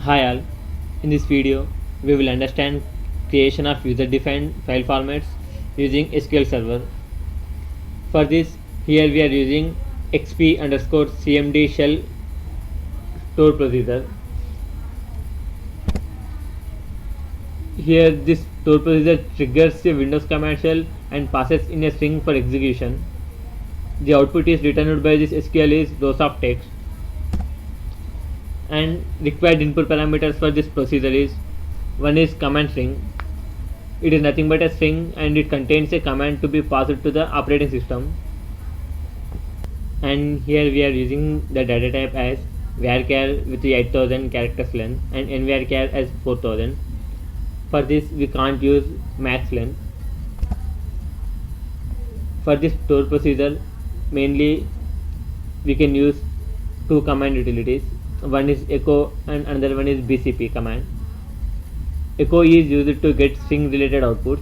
Hi all, in this video we will understand creation of user-defined file formats using SQL Server. For this, here we are using XP_CmdShell store procedure. Here this store procedure triggers a Windows command shell and passes in a string for execution. The output is returned by this SQL is rows of text, and required input parameters for this procedure is one is command string. It is nothing but a string and it contains a command to be passed to the operating system. And here we are using the data type as varchar with 8000 characters length and nvarchar as 4000. For this we can't use max length. For this store procedure mainly we can use two command utilities. One is echo and another one is bcp command. Echo is used to get string related outputs,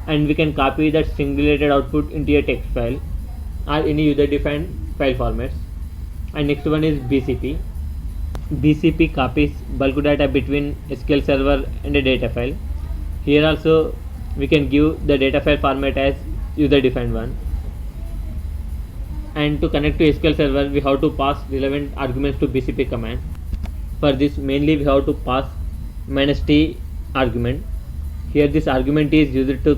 and we can copy that string related output into a text file or any user defined file formats. And next one is bcp. Bcp copies bulk data between SQL Server and a data file. Here also we can give the data file format as user defined one. And to connect to SQL Server we have to pass relevant arguments to bcp command. For this mainly we have to pass -t argument. Here this argument is used to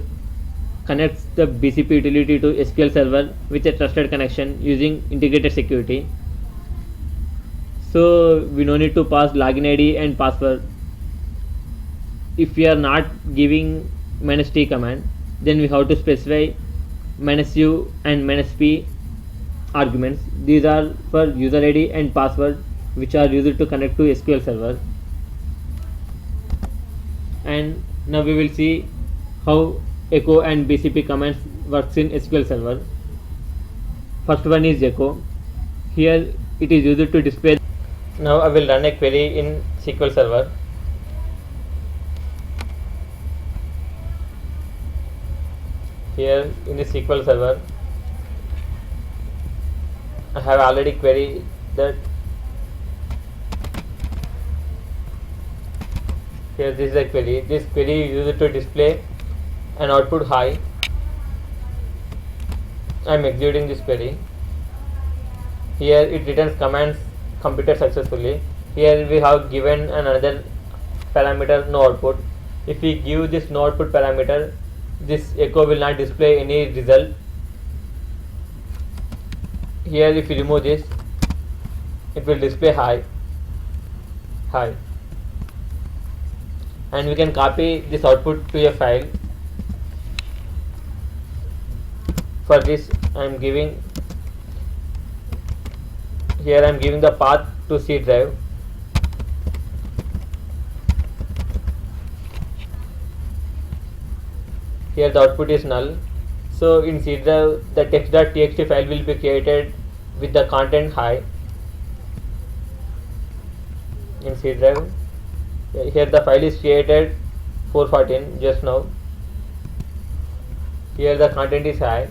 connect the bcp utility to SQL Server with a trusted connection using integrated security. So we no need to pass login ID and password. If we are not giving -t command, then we have to specify -u and -p arguments. These are for user ID and password, which are used to connect to SQL Server. And now we will see how echo and bcp commands works in SQL Server. First one is echo. Here it is used to display. Now I will run a query in SQL Server. Here in the SQL Server I have already queried that. Here this is a query. This query is used to display an output high. I am executing this query. Here it returns commands completed successfully. Here we have given another parameter no output. If we give this no output parameter, this echo will not display any result. Here if we remove this, it will display high, and we can copy this output to a file. For this I am giving the path to C drive. Here the output is null. So in C drive the text.txt file will be created with the content high in C drive. Here the file is created 414 just now. Here the content is high,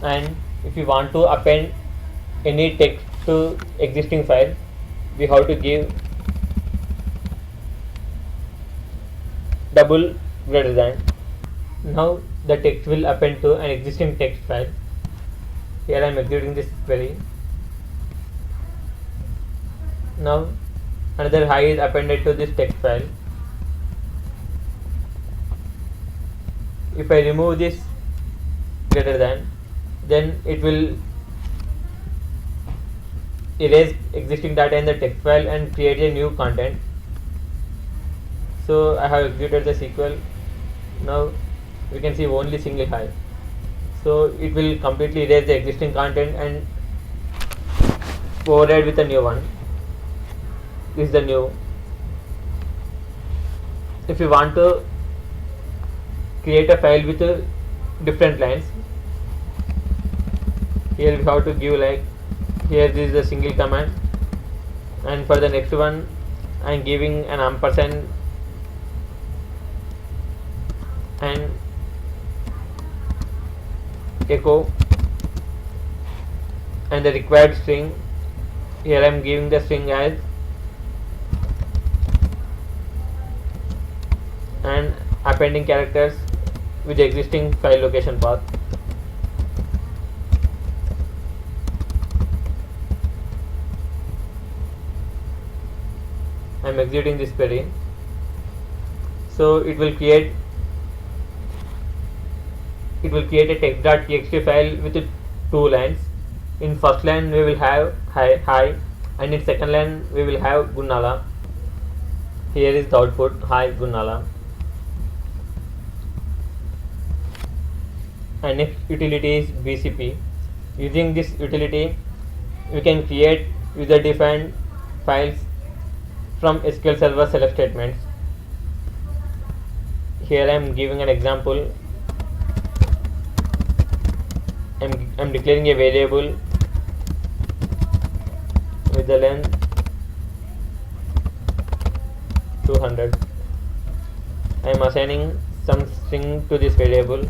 and if you want to append any text to existing file, we have to give double greater than. Now the text will append to an existing text file. Here I am executing this query. Now another high is appended to this text file. If I remove this greater than, then it will erase existing data in the text file and create a new content. So I have executed the SQL. Now we can see only single high. So it will completely erase the existing content and override with a new one. This is the new. If you want to create a file with different lines, here we have to give like, here this is a single command, and for the next one I am giving an ampersand and echo and the required string Here I am giving the string as and appending characters with the existing file location path. I am exiting this query. So it will create a text.txt file with two lines. In first line we will have hi, and in second line we will have Gunnala. Here is the output, hi Gunnala. And next utility is BCP. Using this utility we can create user defined files from SQL Server select statements. Here I am giving an example. I am declaring a variable with the length 200. I am assigning some string to this variable.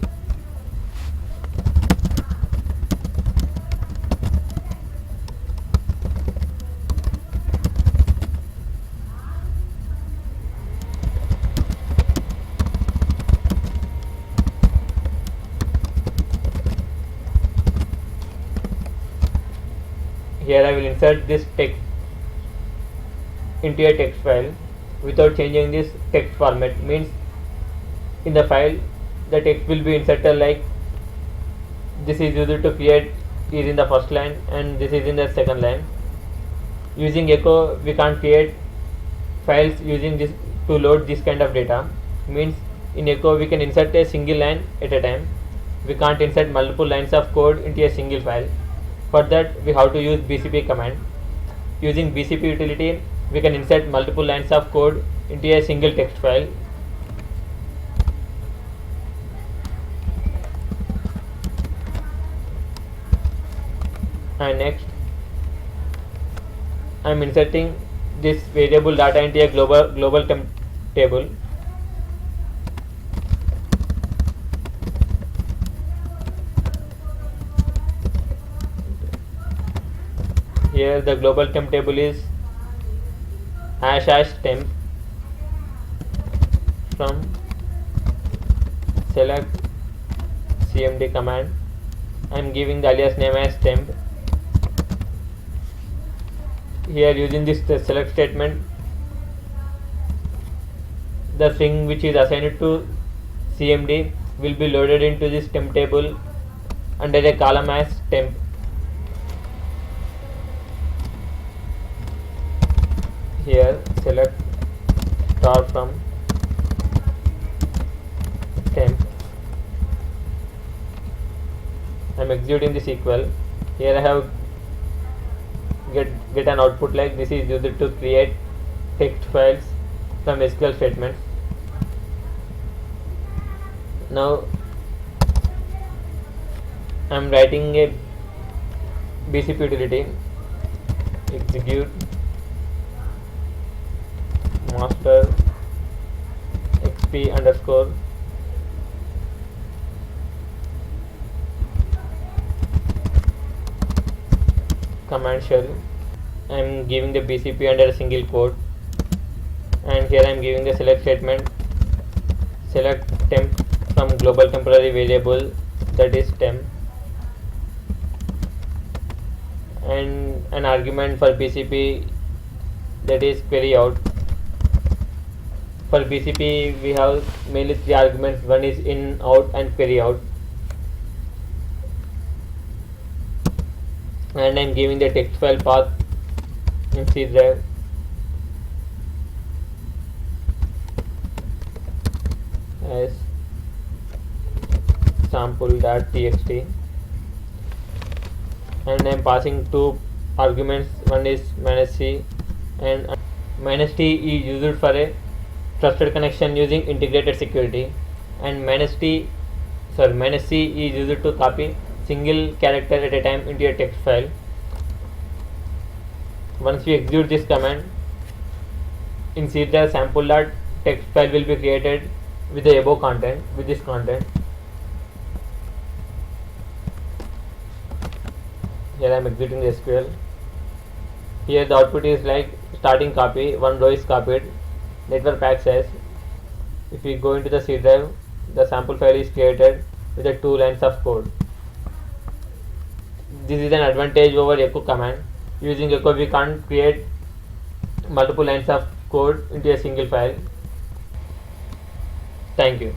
Here I will insert this text into a text file without changing this text format. Means in the file the text will be inserted like this is used to create is in the first line and this is in the second line. Using echo we can't create files using this to load this kind of data. Means in echo we can insert a single line at a time. We can't insert multiple lines of code into a single file. For that we have to use BCP command. Using BCP utility we can insert multiple lines of code into a single text file. And next I am inserting this variable data into a global temp table. Here the global temp table is #temp from select cmd command. I am giving the alias name as temp. Here using this select statement the string which is assigned to cmd will be loaded into this temp table under a column as temp. Here select star from temp. I am executing the SQL. Here I have get an output like this is used to create text files from SQL statements. Now I am writing a BCP utility. Execute master xp underscore command shell. I am giving the BCP under a single quote, and here I am giving the select statement. Select temp from global temporary variable, that is temp, and an argument for BCP, that is query out. For BCP we have mainly three arguments. One is in, out and query out. And I am giving the text file path in C drive. As sample.txt, and I am passing two arguments. One is -c, and -t is used for a trusted connection using integrated security, and -c is used to copy single character at a time into a text file. Once we execute this command in C drive, sample.txt file will be created with the above content, with this content. Here I am executing the SQL. Here the output is like starting copy, one row is copied, network access. If we go into the C drive, the sample file is created with the 2 lines of code. This is an advantage over echo command. Using echo we can't create multiple lines of code into a single file. Thank you.